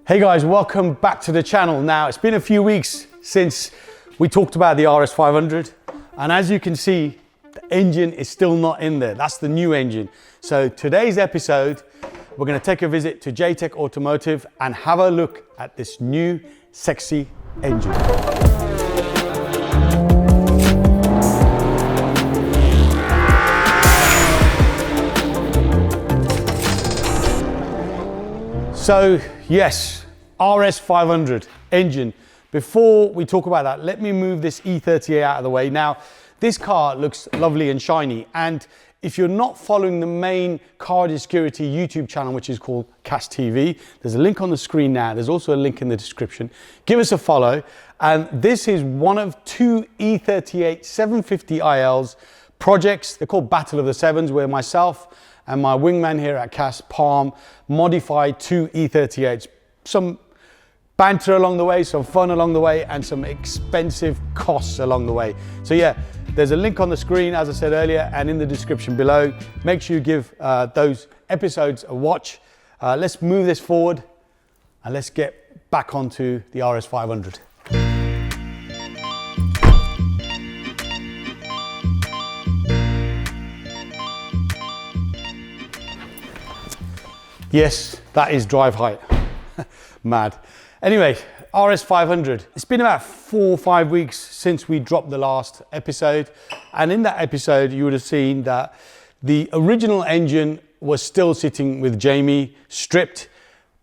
Hey guys, welcome back to the channel. Now, it's been a few weeks since we talked about the RS500, and as you can see, the engine is still not in there. That's the new engine. So today's episode, we're going to take a visit to J-Tech Automotive and have a look at this new sexy engine. So yes, RS500 engine. Before we talk about that, let me move this E30A out of the way. Now, this car looks lovely and shiny, and if you're not following the main car security YouTube channel, which is called Cash TV, there's a link on the screen now. There's also a link in the description. Give us a follow. And this is one of two E38 750 ILs projects. They're called Battle of the Sevens, where myself and my wingman here at Cash, Palm, modified two E38s. Some banter along the way, some fun along the way, and some expensive costs along the way. So yeah, there's a link on the screen, as I said earlier, and in the description below. Make sure you give those episodes a watch. Let's move this forward and let's get back onto the RS500. Yes, that is drive height. Mad. Anyway, RS500. It's been about 4 or 5 weeks since we dropped the last episode. And in that episode, you would have seen that the original engine was still sitting with Jamie, stripped,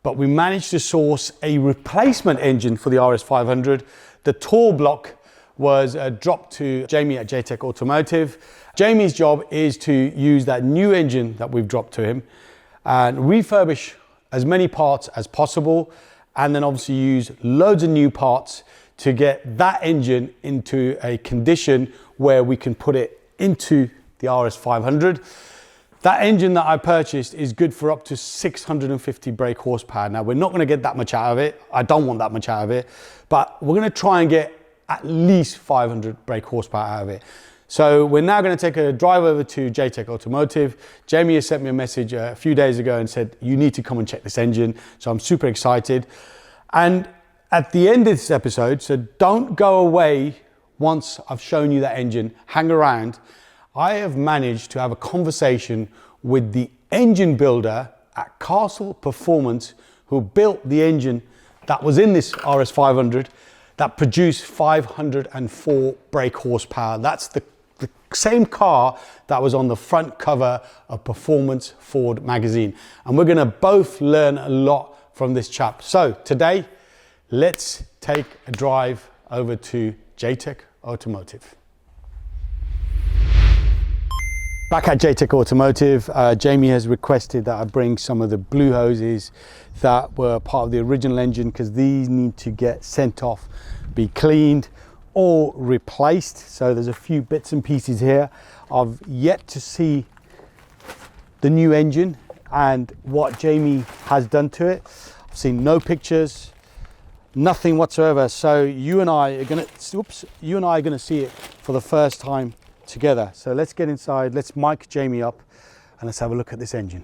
but we managed to source a replacement engine for the RS500. The tour block was dropped to Jamie at J-Tech Automotive. Jamie's job is to use that new engine that we've dropped to him and refurbish as many parts as possible, and then obviously use loads of new parts to get that engine into a condition where we can put it into the RS500. That engine that I purchased is good for up to 650 brake horsepower. Now, we're not going to get that much out of it. I don't want that much out of it, but we're going to try and get at least 500 brake horsepower out of it. So we're now going to take a drive over to J-Tech Automotive. Jamie has sent me a message a few days ago and said, you need to come and check this engine. So I'm super excited. And at the end of this episode, so don't go away once I've shown you that engine, hang around. I have managed to have a conversation with the engine builder at Castle Performance, who built the engine that was in this RS500 that produced 504 brake horsepower. That's the same car that was on the front cover of Performance Ford magazine. And we're gonna both learn a lot from this chap. So today, let's take a drive over to J-Tech Automotive. Back at J-Tech Automotive, Jamie has requested that I bring some of the blue hoses that were part of the original engine, because these need to get sent off, be cleaned or replaced. So there's a few bits and pieces here. I've yet to see the new engine and what Jamie has done to it. I've seen no pictures, nothing whatsoever. So you and I are gonna see it for the first time together. So let's get inside, let's mic Jamie up, and let's have a look at this engine.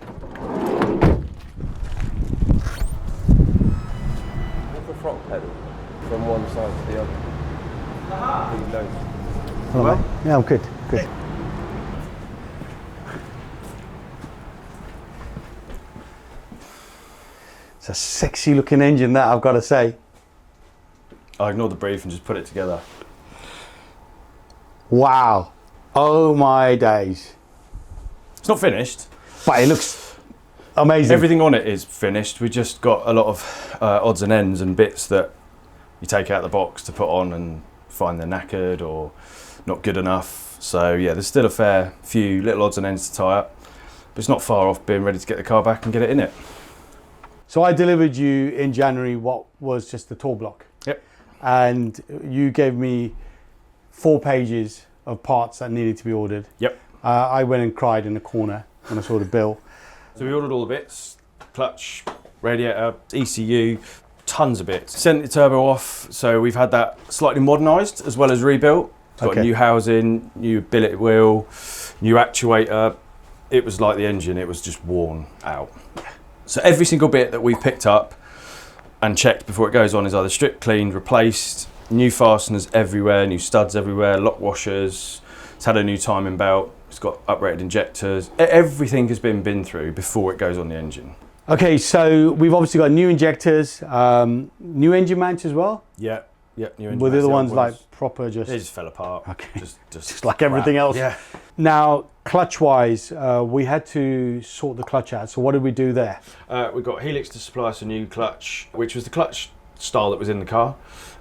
What's the front pedal from one side to the other? Hello, mate. Yeah, I'm good. Good. It's a sexy looking engine, that, I've got to say. I ignored the brief and just put it together. Wow. Oh my days. It's not finished, but it looks amazing. Everything on it is finished. We just got a lot of odds and ends and bits that you take out of the box to put on and find they're knackered or not good enough. So yeah, there's still a fair few little odds and ends to tie up, but it's not far off being ready to get the car back and get it in it. So I delivered you in January what was just the tour block. Yep. And you gave me 4 pages of parts that needed to be ordered. Yep. I went and cried in the corner when I saw the bill. So we ordered all the bits: clutch, radiator, ECU, tons of bits. Sent the turbo off, so we've had that slightly modernised as well as rebuilt. It's got new housing, new billet wheel, new actuator. It was like the engine, it was just worn out. So every single bit that we've picked up and checked before it goes on is either stripped, cleaned, replaced, new fasteners everywhere, new studs everywhere, lock washers. It's had a new timing belt. It's got uprated injectors. Everything has been through before it goes on the engine. Okay, so we've obviously got new injectors, new engine mounts as well. Yeah, new engine. Were the other ones like proper just? They just fell apart. Okay, just like everything else. Yeah. Now, clutch-wise, we had to sort the clutch out. So what did we do there? We got Helix to supply us a new clutch, which was the clutch style that was in the car,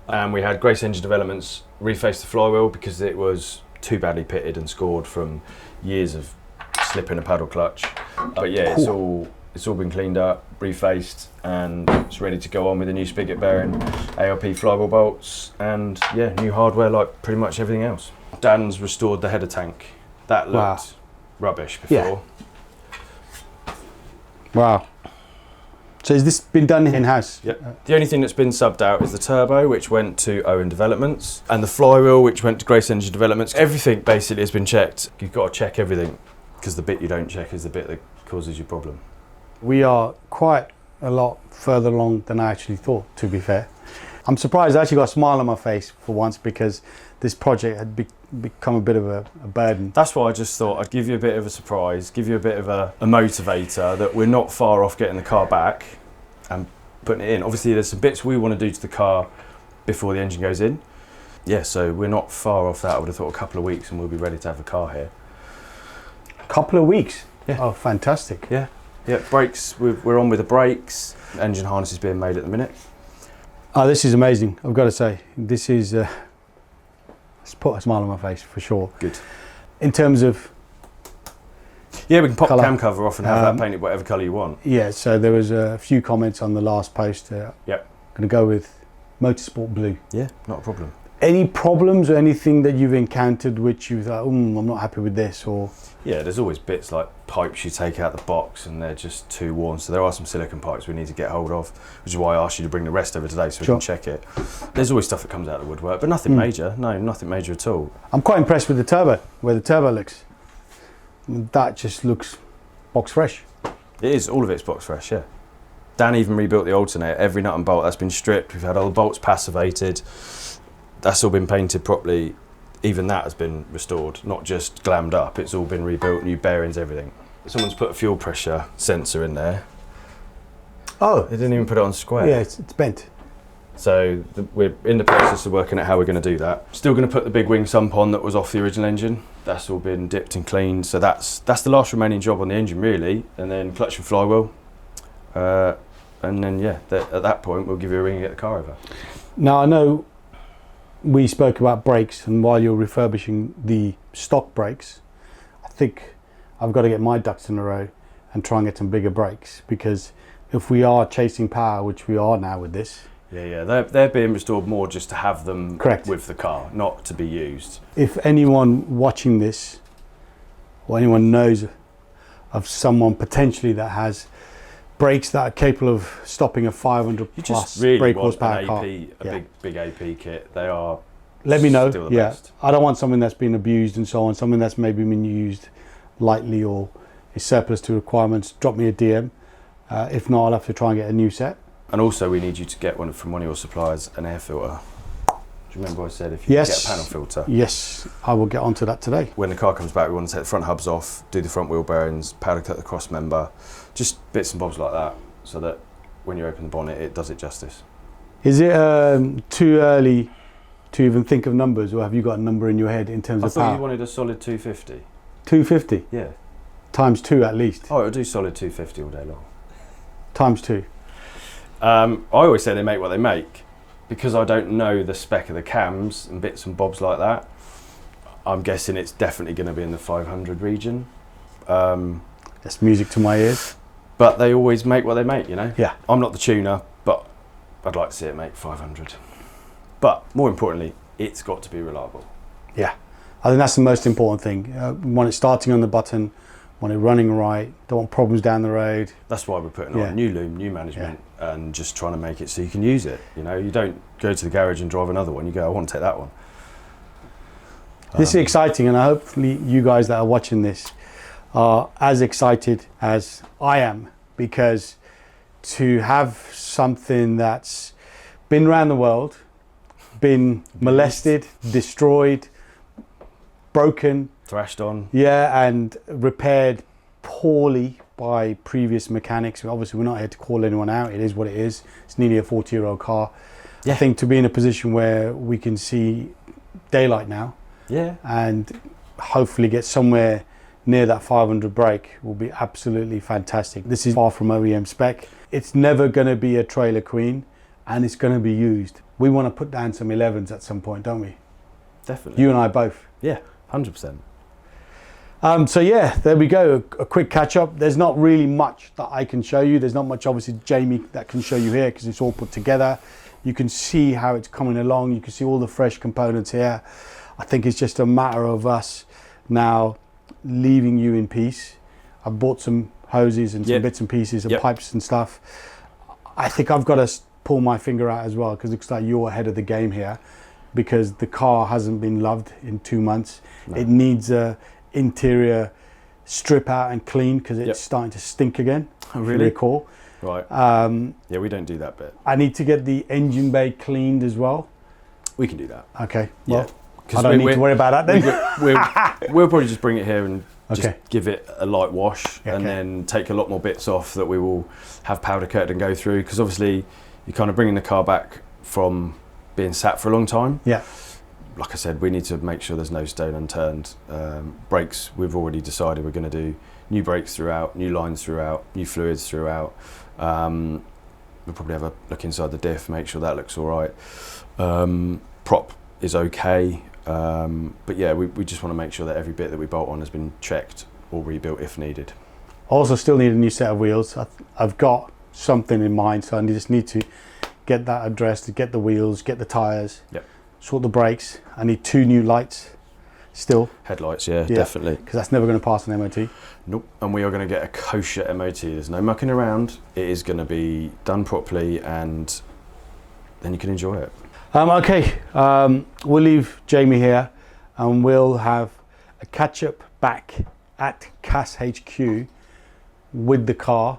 and we had Grace Engine Developments reface the flywheel because it was too badly pitted and scored from years of slipping a paddle clutch. But yeah, Cool. it's all been cleaned up, refaced, and it's ready to go on with a new spigot bearing, ALP flywheel bolts, and yeah, new hardware like pretty much everything else. Dan's restored the header tank. That looked rubbish before. Yeah. Wow. So has this been done in-house? Yep. The only thing that's been subbed out is the turbo, which went to Owen Developments, and the flywheel, which went to Grace Engine Developments. Everything basically has been checked. You've got to check everything, because the bit you don't check is the bit that causes you problem. We are quite a lot further along than I actually thought, to be fair. I'm surprised I actually got a smile on my face for once, because this project had become a bit of a burden. That's why I just thought I'd give you a bit of a surprise, give you a bit of a motivator that we're not far off getting the car back and putting it in. Obviously there's some bits we want to do to the car before the engine goes in. Yeah, so we're not far off that. I would have thought a couple of weeks and we'll be ready to have the car here. A couple of weeks? Yeah. Oh, fantastic. Yeah, brakes, we're on with the brakes. Engine harness is being made at the minute. Oh, this is amazing, I've got to say. This is, it's put a smile on my face for sure. Good. In terms of... Yeah, we can pop colour. the cam cover off and have that painted whatever colour you want. Yeah, so there was a few comments on the last post. Yep. Going to go with motorsport blue. Yeah, not a problem. Any problems or anything that you've encountered which you thought, I'm not happy with this, or... Yeah, there's always bits like pipes you take out the box and they're just too worn. So there are some silicone pipes we need to get hold of, which is why I asked you to bring the rest over today so we can check it. There's always stuff that comes out of the woodwork, but nothing major. No, nothing major at all. I'm quite impressed with the turbo, where the turbo looks. That just looks box fresh. It is, all of it's box fresh, yeah. Dan even rebuilt the alternator, every nut and bolt that's been stripped. We've had all the bolts passivated. That's all been painted properly. Even that has been restored, not just glammed up. It's all been rebuilt, new bearings, everything. Someone's put a fuel pressure sensor in there. Oh. They didn't even put it on square. Yeah, it's bent. So we're in the process of working out how we're going to do that. Still going to put the big wing sump on that was off the original engine. That's all been dipped and cleaned. So that's the last remaining job on the engine really. And then clutch and flywheel. And then yeah, at that point we'll give you a ring and get the car over. Now I know we spoke about brakes, and while you're refurbishing the stock brakes, I think I've got to get my ducks in a row and try and get some bigger brakes, because if we are chasing power, which we are now with this. Yeah, they're being restored more just to have them Correct. with the car, not to be used. If anyone watching this, or anyone knows of someone potentially that has brakes that are capable of stopping a 500 You plus just really brake want horsepower an car, big AP kit. They are. let me know. Still the Yeah, best. I don't want something that's been abused and so on. Something that's maybe been used lightly or is surplus to requirements. Drop me a DM. If not, I'll have to try and get a new set. And also, we need you to get one from one of your suppliers, an air filter. Do you remember what I said? If you Yes. get a panel filter. Yes, I will get onto that today. When the car comes back, we want to take the front hubs off, do the front wheel bearings, powder coat the cross member, just bits and bobs like that, so that when you open the bonnet, it does it justice. Is it too early to even think of numbers, or have you got a number in your head in terms I of thought power? you wanted a solid 250. 250 Yeah. times 2 at least. Oh, it'll do solid 250 all day long. Times 2. I always say they make what they make. Because I don't know the spec of the cams and bits and bobs like that, I'm guessing it's definitely going to be in the 500 region. That's music to my ears. But they always make what they make, you know? Yeah. I'm not the tuner, but I'd like to see it make 500. But more importantly, it's got to be reliable. Yeah, I think that's the most important thing. Want it starting on the button, want it running right, don't want problems down the road. That's why we're putting Yeah. on new loom, new management, and just trying to make it so you can use it. You know, you don't go to the garage and drive another one. You go, I want to take that one. This is exciting, and hopefully you guys that are watching this are as excited as I am, because to have something that's been around the world, been molested, destroyed, broken, thrashed on, and repaired poorly by previous mechanics. Obviously, we're not here to call anyone out. It is what it is. It's nearly a 40-year-old car. I think to be in a position where we can see daylight now, and hopefully get somewhere near that 500 brake will be absolutely fantastic. This is far from OEM spec. It's never going to be a trailer queen, and it's going to be used. We want to put down some 11s at some point, don't we? Definitely. You and I both. Yeah, 100%. So yeah, there we go. A quick catch up. There's not really much that I can show you. There's not much, obviously, Jamie that can show you here because it's all put together. You can see how it's coming along. You can see all the fresh components here. I think it's just a matter of us now leaving you in peace. I've bought some hoses and some bits and pieces and pipes and stuff. I think I've got to pull my finger out as well because it looks like you're ahead of the game here because the car hasn't been loved in 2 months. No. It needs a interior strip out and clean because it's starting to stink again. Oh, really? If you recall. Right. Yeah, we don't do that bit. I need to get the engine bay cleaned as well. We can do that. Okay. Well, I don't need to worry about that then. We'll probably just bring it here and just give it a light wash and then take a lot more bits off that we will have powder coated and go through because obviously you're kind of bringing the car back from being sat for a long time. Yeah. Like I said, we need to make sure there's no stone unturned. Brakes, we've already decided we're going to do new brakes throughout, new lines throughout, new fluids throughout. We'll probably have a look inside the diff, make sure that looks all right. Prop is okay. But yeah, we just want to make sure that every bit that we bolt on has been checked or rebuilt if needed. Also still need a new set of wheels. I've got something in mind, so I just need to get that addressed, to get the wheels, get the tyres, sort the brakes. I need 2 new lights still. Headlights, yeah, definitely. Because that's never going to pass an MOT. Nope, and we are going to get a kosher MOT. There's no mucking around. It is going to be done properly and then you can enjoy it. We'll leave Jamie here and we'll have a catch up back at CAS HQ with the car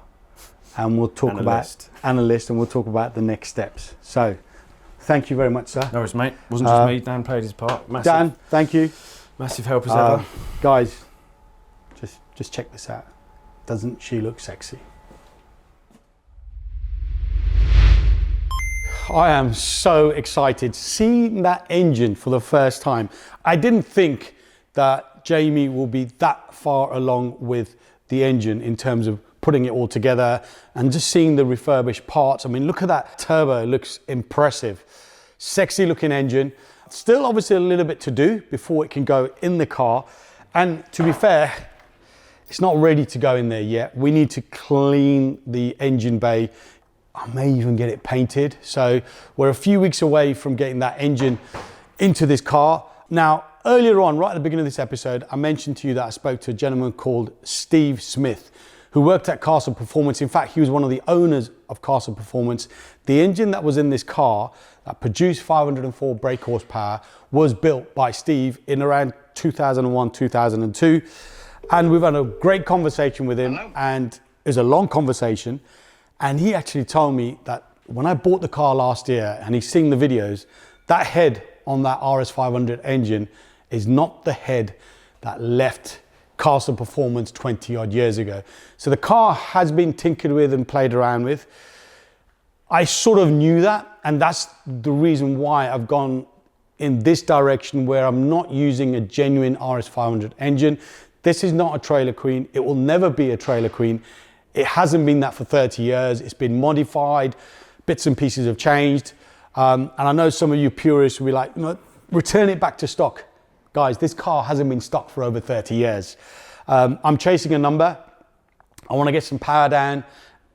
and we'll talk about analyst and we'll talk about the next steps. So thank you very much, sir. No worries, mate. Wasn't just me. Dan played his part. Massive. Dan, thank you. Massive help as ever. Guys, just check this out. Doesn't she look sexy? I am so excited seeing that engine for the first time. I didn't think that Jamie will be that far along with the engine in terms of putting it all together and just seeing the refurbished parts. I mean, look at that turbo, it looks impressive. Sexy looking engine. Still obviously a little bit to do before it can go in the car. And to be fair, it's not ready to go in there yet. We need to clean the engine bay. I may even get it painted. So we're a few weeks away from getting that engine into this car. Now, earlier on, right at the beginning of this episode, I mentioned to you that I spoke to a gentleman called Steve Smith, who worked at Castle Performance. In fact, he was one of the owners of Castle Performance. The engine that was in this car that produced 504 brake horsepower was built by Steve in around 2001, 2002. And we've had a great conversation with him. Hello. And it was a long conversation. And he actually told me that when I bought the car last year and he's seen the videos, that head on that RS500 engine is not the head that left Castle Performance 20 odd years ago. So the car has been tinkered with and played around with. I sort of knew that, and that's the reason why I've gone in this direction where I'm not using a genuine RS500 engine. This is not a trailer queen. It will never be a trailer queen. It hasn't been that for 30 years. It's been modified. Bits and pieces have changed. And I know some of you purists will be like, return it back to stock. Guys, this car hasn't been stock for over 30 years. I'm chasing a number. I want to get some power down.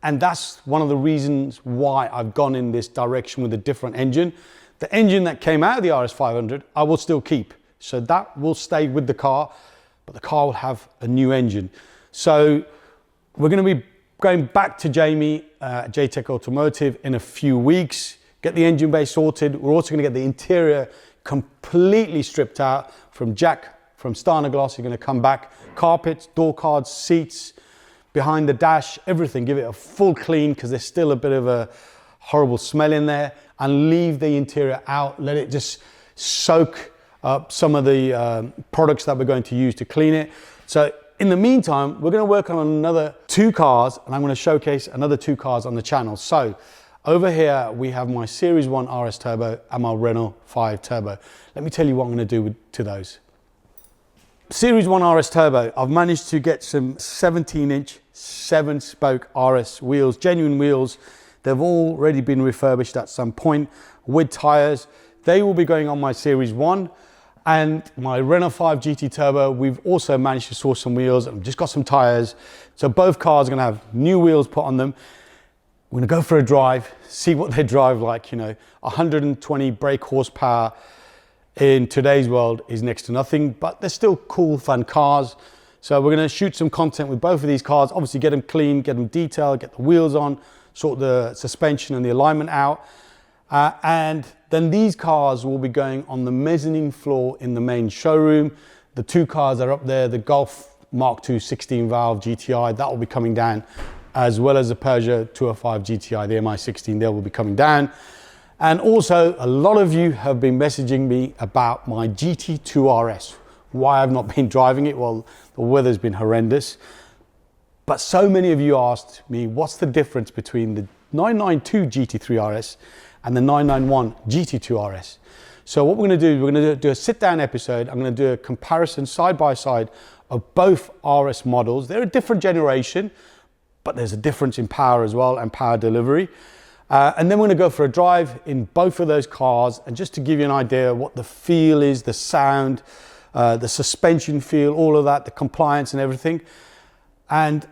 And that's one of the reasons why I've gone in this direction with a different engine. The engine that came out of the RS500, I will still keep. So that will stay with the car, but the car will have a new engine. So we're going to be going back to Jamie at J-Tech Automotive in a few weeks, get the engine bay sorted. We're also going to get the interior completely stripped out from Jack, from Starner Gloss. You're going to come back, carpets, door cards, seats, behind the dash, everything. Give it a full clean because there's still a bit of a horrible smell in there, and leave the interior out. Let it just soak up some of the products that we're going to use to clean it. So in the meantime, we're going to work on another 2 cars, and I'm going to showcase another 2 cars on the channel. So over here, we have my Series 1 RS Turbo and my Renault 5 Turbo. Let me tell you what I'm going to do to those. Series 1 RS Turbo, I've managed to get some 17-inch 7-spoke RS wheels, genuine wheels. They've already been refurbished at some point with tires. They will be going on my Series 1. And my Renault 5 GT Turbo, we've also managed to source some wheels. I've just got some tires. So both cars are going to have new wheels put on them. We're going to go for a drive, see what they drive like. 120 brake horsepower in today's world is next to nothing, but they're still cool, fun cars. So we're going to shoot some content with both of these cars. Obviously get them clean, get them detailed, get the wheels on, sort the suspension and the alignment out. And then these cars will be going on the mezzanine floor in the main showroom. The 2 cars are up there, the Golf Mark II 16 valve GTI, that will be coming down, as well as the Peugeot 205 GTI, the MI16, they will be coming down. And also, a lot of you have been messaging me about my GT2 RS, why I've not been driving it. Well, the weather's been horrendous. But so many of you asked me, what's the difference between the 992 GT3 RS and the 991 GT2 RS? So what we're going to do is we're going to do a sit-down episode. I'm going to do a comparison side by side of both RS models. They're a different generation, but there's a difference in power as well and power delivery. And then we're going to go for a drive in both of those cars, and just to give you an idea of what the feel is, the sound, the suspension feel, all of that, the compliance and everything. And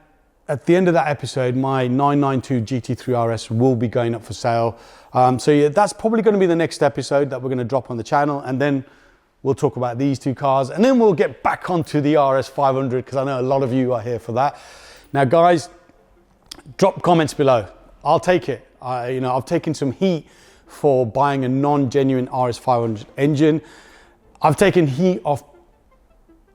at the end of that episode, my 992 GT3 RS will be going up for sale. So yeah, that's probably going to be the next episode that we're going to drop on the channel, and then we'll talk about these 2 cars, and then we'll get back onto the RS500 because I know a lot of you are here for that. Now guys, drop comments below. I'll take it. I've taken some heat for buying a non-genuine RS500 engine. I've taken heat off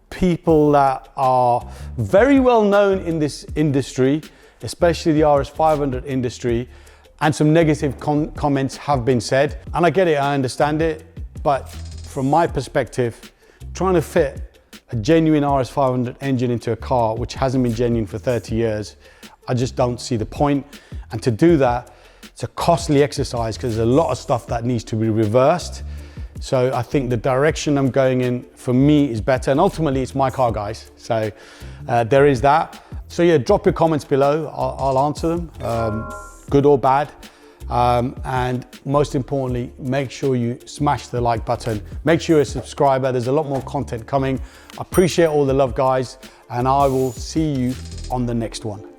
people that are very well known in this industry, especially the RS500 industry, and some negative comments have been said. And I get it, I understand it, but from my perspective, trying to fit a genuine RS500 engine into a car which hasn't been genuine for 30 years, I just don't see the point. And to do that, it's a costly exercise because there's a lot of stuff that needs to be reversed. So I think the direction I'm going in for me is better, and ultimately it's my car, guys. So there is that. So yeah, drop your comments below. I'll answer them, good or bad. And most importantly, make sure you smash the like button. Make sure you're a subscriber. There's a lot more content coming. I appreciate all the love, guys, and I will see you on the next one.